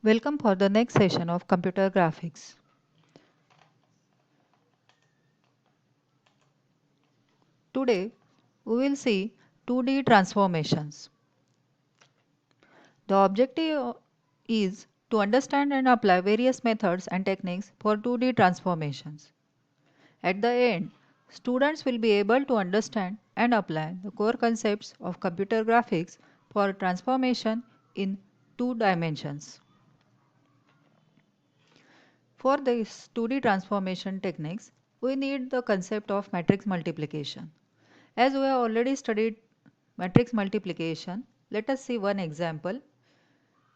Welcome for the next session of computer graphics. Today we will see 2D transformations. The objective is to understand and apply various methods and techniques for 2D transformations. At the end, students will be able to understand and apply the core concepts of computer graphics for transformation in 2 dimensions. For these 2D transformation techniques, we need the concept of matrix multiplication. As we have already studied matrix multiplication, let us see one example.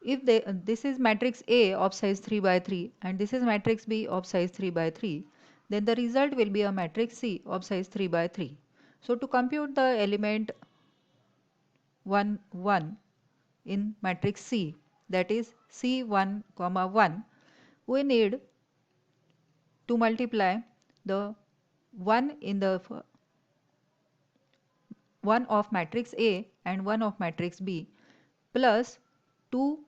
If this is matrix A of size 3 by 3 and this is matrix B of size 3 by 3, then the result will be a matrix C of size 3 by 3. So to compute the element 1 1 in matrix C, that is C1 comma 1, we need to multiply the 1 in the 1 of matrix A and 1 of matrix B plus 2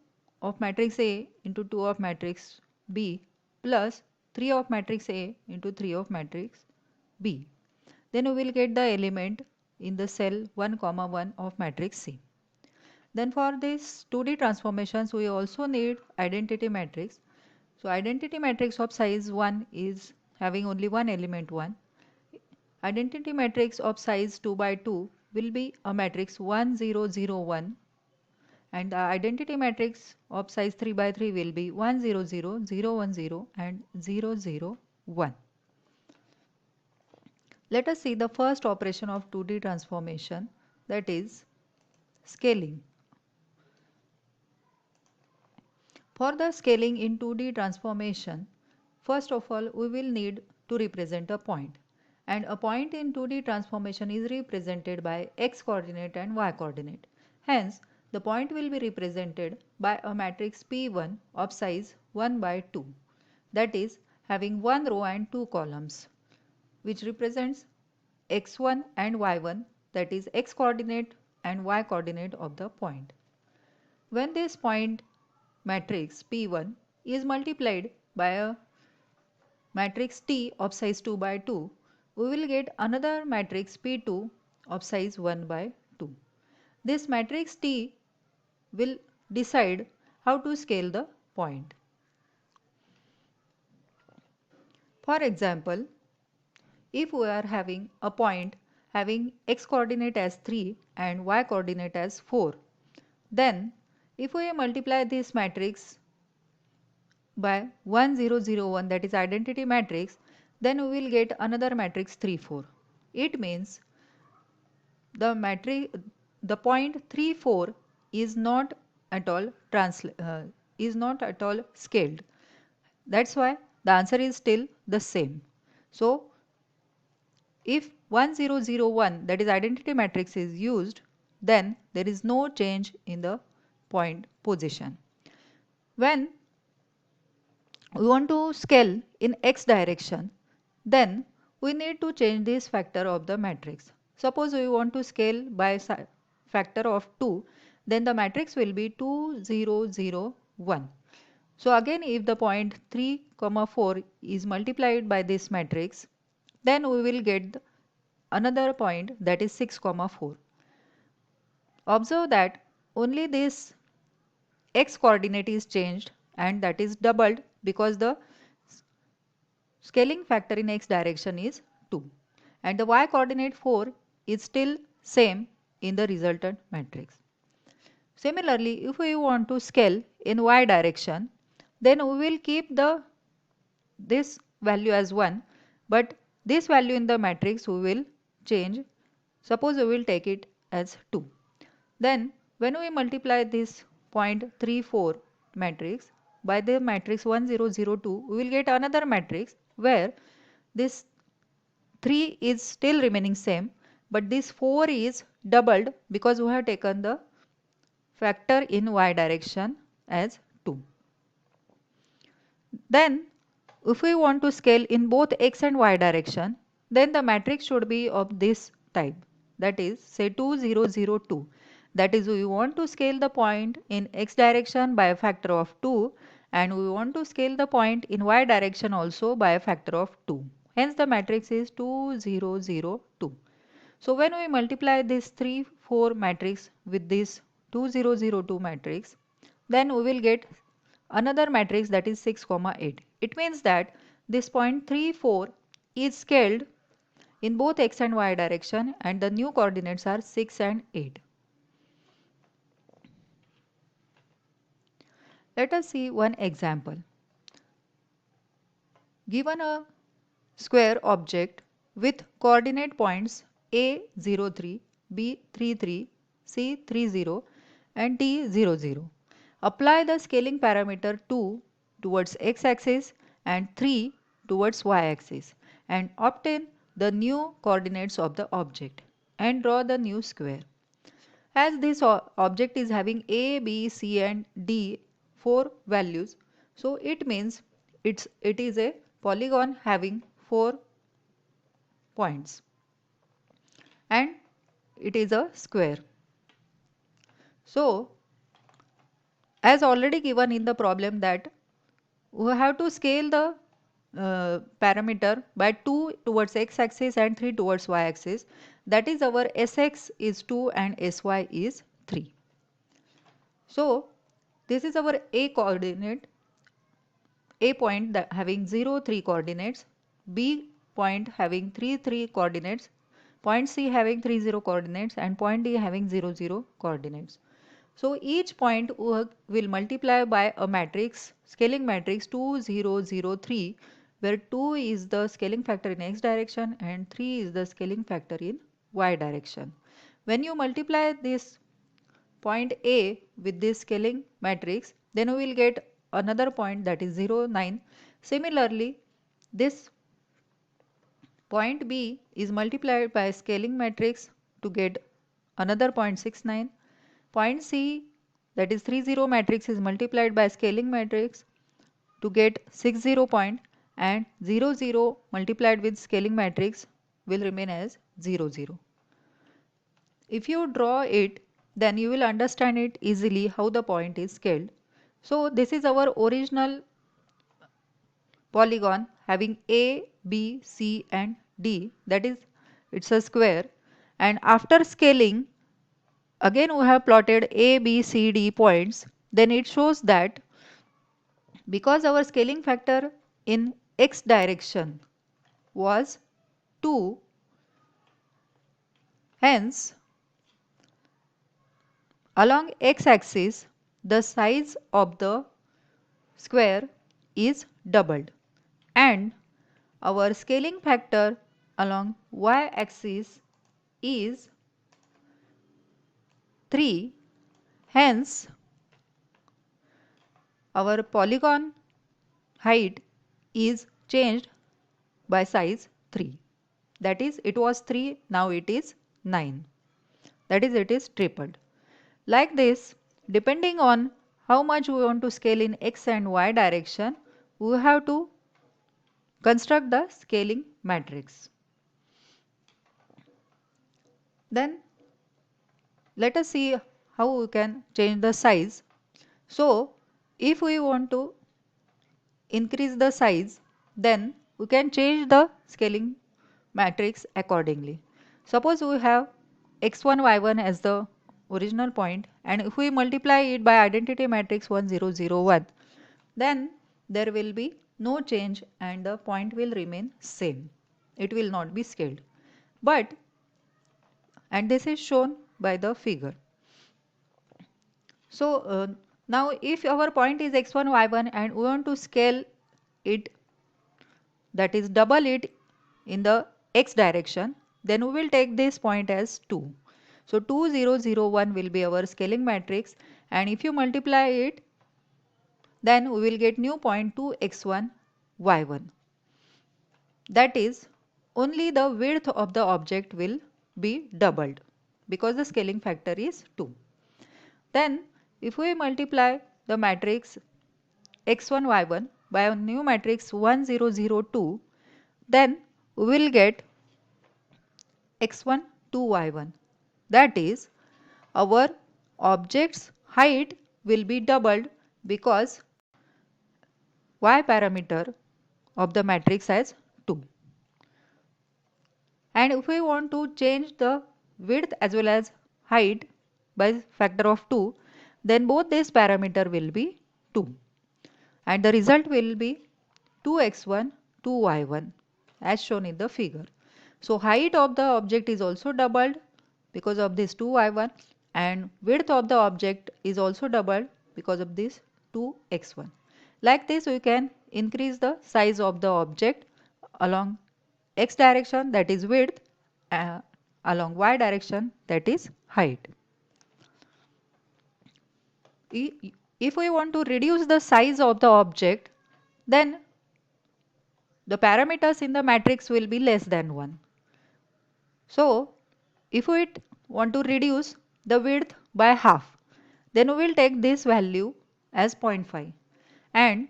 of matrix A into 2 of matrix B plus 3 of matrix A into 3 of matrix B. Then we will get the element in the cell 1 comma 1 of matrix C. Then for this 2D transformations we also need identity matrix. So identity matrix of size 1 is having only one element 1. Identity matrix of size 2 by 2 will be a matrix 1 0 0 1, and the identity matrix of size 3 by 3 will be 1 0 0 0 1 0 and 0 0 1. Let us see the first operation of 2D transformation, that is scaling. For the scaling in 2D transformation, first of all we will need to represent a point. And a point in 2D transformation is represented by x coordinate and y coordinate. Hence, the point will be represented by a matrix P1 of size 1 by 2, that is having one row and two columns, which represents x1 and y1, that is x coordinate and y coordinate of the point. When this point matrix P1 is multiplied by a matrix T of size 2 by 2, we will get another matrix P2 of size 1 by 2. This matrix T will decide how to scale the point. For example, if we are having a point having x coordinate as 3 and y coordinate as 4, then if we multiply this matrix by 1 0 0 1, that is identity matrix, then we will get another matrix 3 4. It means the point 3 4 is not at all scaled. That's why the answer is still the same. So if 1 0 0 1, that is identity matrix, is used, then there is no change in the point position. When we want to scale in x direction, then we need to change this factor of the matrix. Suppose we want to scale by factor of 2, then the matrix will be 2 0 0 1. So again, if the point 3 comma 4 is multiplied by this matrix, then we will get another point, that is 6 comma 4. Observe that only this x coordinate is changed, and that is doubled because the scaling factor in x direction is 2, and the y coordinate 4 is still same in the resultant matrix. Similarly, if we want to scale in y direction, then we will keep this value as 1, but this value in the matrix we will change. Suppose we will take it as 2. Then when we multiply this 0.34 matrix by the matrix 1 0 0 2, we will get another matrix where this 3 is still remaining same, but this 4 is doubled because we have taken the factor in y direction as 2. Then if we want to scale in both x and y direction, then the matrix should be of this type, that is say 2 0 0 2. That is, we want to scale the point in x direction by a factor of 2, and we want to scale the point in y direction also by a factor of 2. Hence the matrix is 2 0 0 2. So when we multiply this 3 4 matrix with this 2 0 0 2 matrix, then we will get another matrix that is 6 comma 8. It means that this point 3 4 is scaled in both x and y direction, and the new coordinates are 6 and 8. Let us see one example. Given a square object with coordinate points A 03, B 33, C 30 and D 00. Apply the scaling parameter 2 towards x-axis and 3 towards y-axis and obtain the new coordinates of the object and draw the new square. As this object is having A, B, C and D 4 values, so it means it is a polygon having 4 points and it is a square. So as already given in the problem that we have to scale the parameter by 2 towards x-axis and 3 towards y-axis. That is our sx is 2 and sy is 3. So this is our a coordinate, a point that having 0 3 coordinates, b point having 3 3 coordinates, point c having 3 0 coordinates and point d having 0 0 coordinates. So each point will multiply by a matrix, scaling matrix 2 0 0 3, where 2 is the scaling factor in x direction and 3 is the scaling factor in y direction. When you multiply this point A with this scaling matrix, then we will get another point that is 0 9. Similarly, this point B is multiplied by scaling matrix to get another point 6 9. Point C, that is 3 0 matrix, is multiplied by scaling matrix to get 6 0 point, and 0 0 multiplied with scaling matrix will remain as 0 0. If you draw it, then you will understand it easily how the point is scaled. So this is our original polygon having A, B, C and D, that is it's a square, and after scaling again we have plotted A, B, C, D points. Then it shows that because our scaling factor in x direction was 2, hence along x-axis the size of the square is doubled, and our scaling factor along y-axis is 3. Hence our polygon height is changed by size 3. That is, it was 3, now it is 9. That is, it is tripled. Like this, depending on how much we want to scale in x and y direction, we have to construct the scaling matrix. Then let us see how we can change the size. So if we want to increase the size, then we can change the scaling matrix accordingly. Suppose we have x1 y1 as the original point, and if we multiply it by identity matrix 1 0 0 1, then there will be no change and the point will remain same. It will not be scaled. But, and this is shown by the figure. So now if our point is x1 y1 and we want to scale it, that is double it in the x direction, then we will take this point as 2. So 2 0 0 1 will be our scaling matrix, and if you multiply it, then we will get new point 2x1 y1. That is, only the width of the object will be doubled because the scaling factor is 2. Then if we multiply the matrix x1 y1 by a new matrix 1 0 0 2, then we will get x1 2 y1. That is, our object's height will be doubled because y parameter of the matrix as 2. And if we want to change the width as well as height by factor of 2, then both these parameter will be 2. And the result will be 2x1, 2y1 as shown in the figure. So height of the object is also doubled because of this 2y1, and width of the object is also doubled because of this 2x1. Like this we can increase the size of the object along x direction, that is width, along y direction, that is height. If we want to reduce the size of the object, then the parameters in the matrix will be less than 1. So if we want to reduce the width by half, then we will take this value as 0.5, and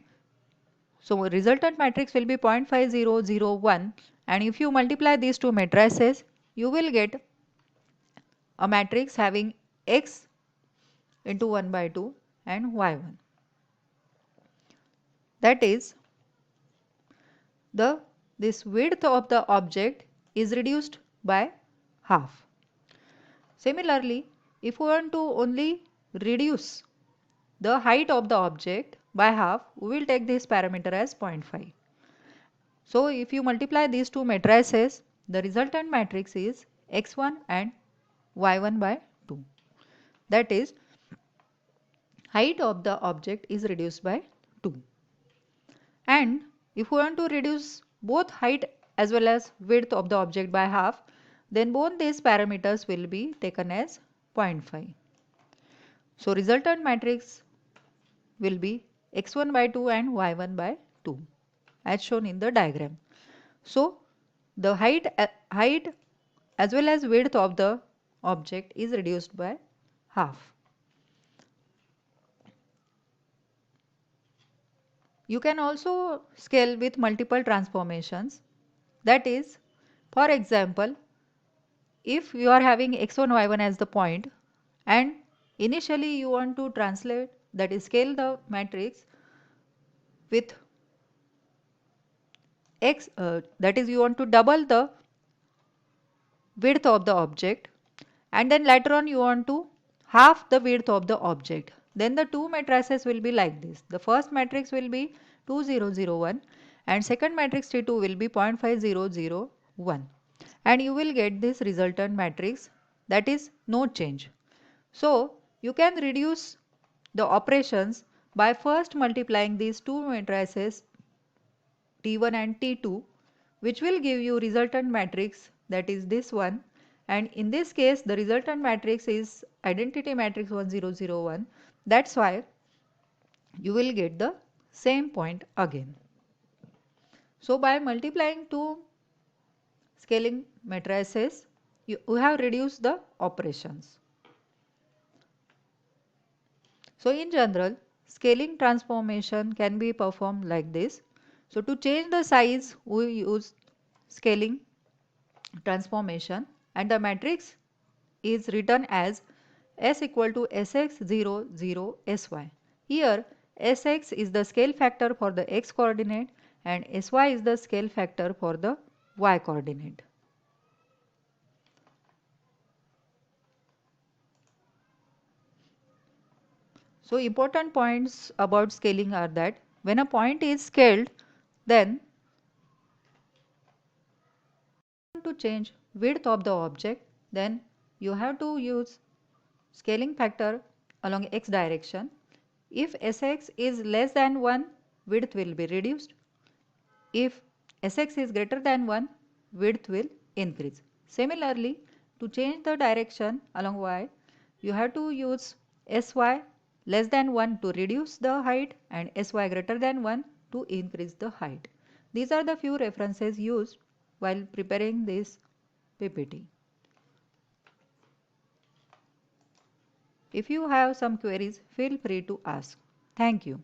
so resultant matrix will be 0.5001, and if you multiply these two matrices, you will get a matrix having x into 1 by 2 and y1. That is, this width of the object is reduced by half. Similarly, if we want to only reduce the height of the object by half, we will take this parameter as 0.5. So if you multiply these two matrices, the resultant matrix is x1 and y1 by 2. That is, height of the object is reduced by 2. And if we want to reduce both height as well as width of the object by half, then both these parameters will be taken as 0.5. So resultant matrix will be x1 by 2 and y1 by 2 as shown in the diagram. So the height as well as width of the object is reduced by half. You can also scale with multiple transformations. That is, for example, if you are having x1, y1 as the point, and initially you want to translate, that is scale the matrix with x, that is you want to double the width of the object, and then later on you want to half the width of the object, then the two matrices will be like this. The first matrix will be 2001 and second matrix T2 will be 0.5001, and you will get this resultant matrix, that is no change. So you can reduce the operations by first multiplying these two matrices T1 and T2, which will give you resultant matrix, that is this one, and in this case the resultant matrix is identity matrix 1001. That's why you will get the same point again. So by multiplying two scaling matrices, you have reduced the operations. So in general, scaling transformation can be performed like this. So to change the size, we use scaling transformation, and the matrix is written as S equal to Sx0, 0, Sy. Here Sx is the scale factor for the x coordinate and Sy is the scale factor for the y coordinate. So important points about scaling are that when a point is scaled, then to change width of the object, then you have to use scaling factor along x direction. If Sx is less than 1, width will be reduced. If Sx is greater than 1, width will increase. Similarly, to change the direction along y, you have to use Sy less than 1 to reduce the height and Sy greater than 1 to increase the height. These are the few references used while preparing this PPT. If you have some queries, feel free to ask. Thank you.